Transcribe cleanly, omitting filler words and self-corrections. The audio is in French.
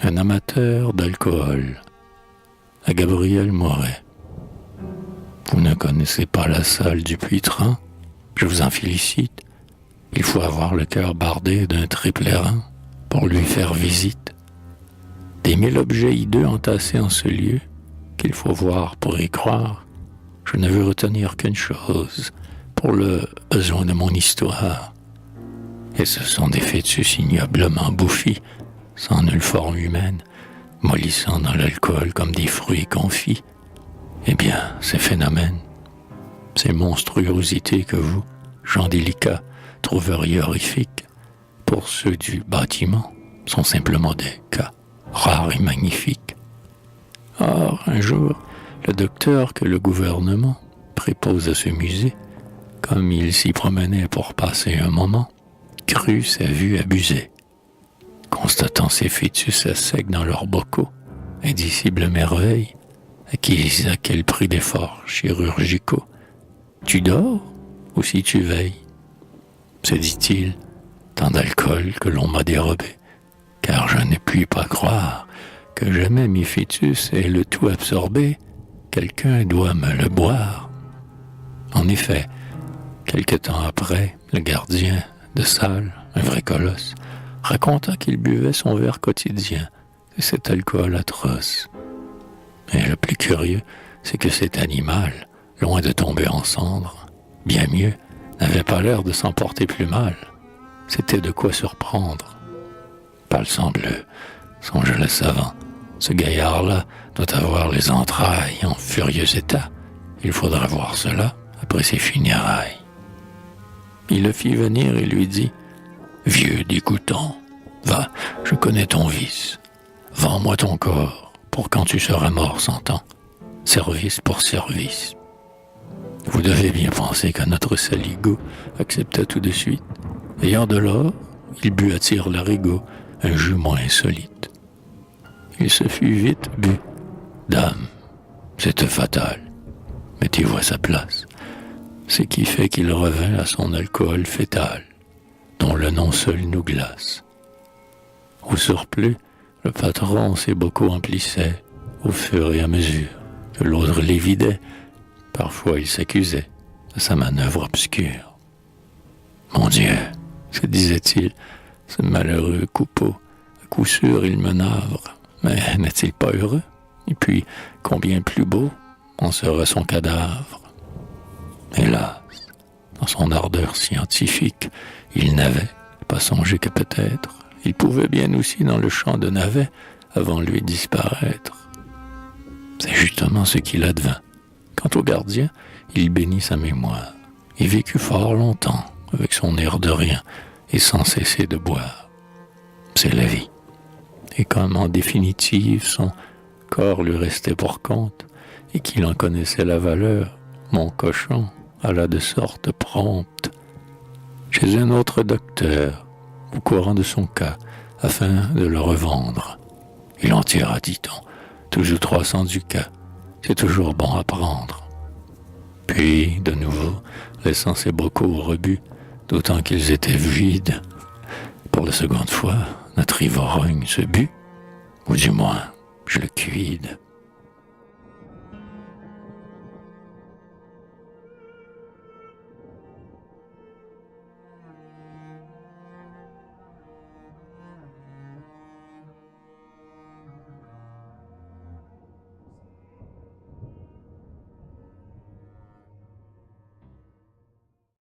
un amateur d'alcool, à Gabriel Moret. Vous ne connaissez pas la salle du Puitrin? Je vous en félicite. Il faut avoir le cœur bardé d'un triple airain pour lui faire visite. Des 1000 objets hideux entassés en ce lieu, qu'il faut voir pour y croire, je ne veux retenir qu'une chose pour le besoin de mon histoire. Et ce sont des fœtus ignoblement bouffis, sans nulle forme humaine, mollissant dans l'alcool comme des fruits confits. Eh bien, ces phénomènes, ces monstruosités que vous, gens délicats, trouveriez horrifiques, pour ceux du bâtiment, sont simplement des cas rares et magnifiques. Or, un jour, le docteur que le gouvernement prépose à ce musée, comme il s'y promenait pour passer un moment, crut sa vue abusée. Constatant ces fœtus à sec dans leurs bocaux, indicible merveille, acquise à quel prix d'efforts chirurgicaux. Tu dors ou si tu veilles? Se dit-il, tant d'alcool que l'on m'a dérobé, car je ne puis pas croire que jamais mes fœtus aient le tout absorbé, quelqu'un doit me le boire. En effet, quelque temps après, le gardien de salle, un vrai colosse, raconta qu'il buvait son verre quotidien de cet alcool atroce. Et le plus curieux, c'est que cet animal, loin de tomber en cendres, bien mieux, n'avait pas l'air de s'en porter plus mal. C'était de quoi surprendre. Palsambleu, songe le savant, ce gaillard-là doit avoir les entrailles en furieux état. Il faudra voir cela après ses funérailles. Il le fit venir et lui dit « Vieux dégoûtant, va, je connais ton vice. Vends-moi ton corps pour quand tu seras mort 100 ans. Service pour service. » Vous devez bien penser qu'à notre saligo accepta tout de suite. Ayant de l'or, il but à tire-larigot un jument insolite. Il se fut vite bu. Dame, c'est fatal. Mettez-vous à sa place. Ce qui fait qu'il revint à son alcool fétal, dont le nom seul nous glace. Au surplus, le patron ses bocaux emplissait, au fur et à mesure que l'autre les vidait. Parfois il s'accusait de sa manœuvre obscure. Mon Dieu, se disait-il, ce malheureux Coupeau, à coup sûr il me navre, mais n'est-il pas heureux? Et puis, combien plus beau en serait son cadavre? Hélas, dans son ardeur scientifique, il n'avait pas songé que peut-être il pouvait bien aussi dans le champ de Navet avant lui disparaître. C'est justement ce qu'il advint. Quant au gardien, il bénit sa mémoire et vécut fort longtemps avec son air de rien et sans cesser de boire. C'est la vie. Et comme en définitive son corps lui restait pour compte et qu'il en connaissait la valeur, mon cochon alla de sorte prompte chez un autre docteur au courant de son cas afin de le revendre. Il en tira, dit-on, toujours 300 ducats. C'est toujours bon à prendre. Puis, de nouveau, laissant ses bocaux au rebut, d'autant qu'ils étaient vides, pour la seconde fois, notre ivrogne se but, ou du moins, je le cuide.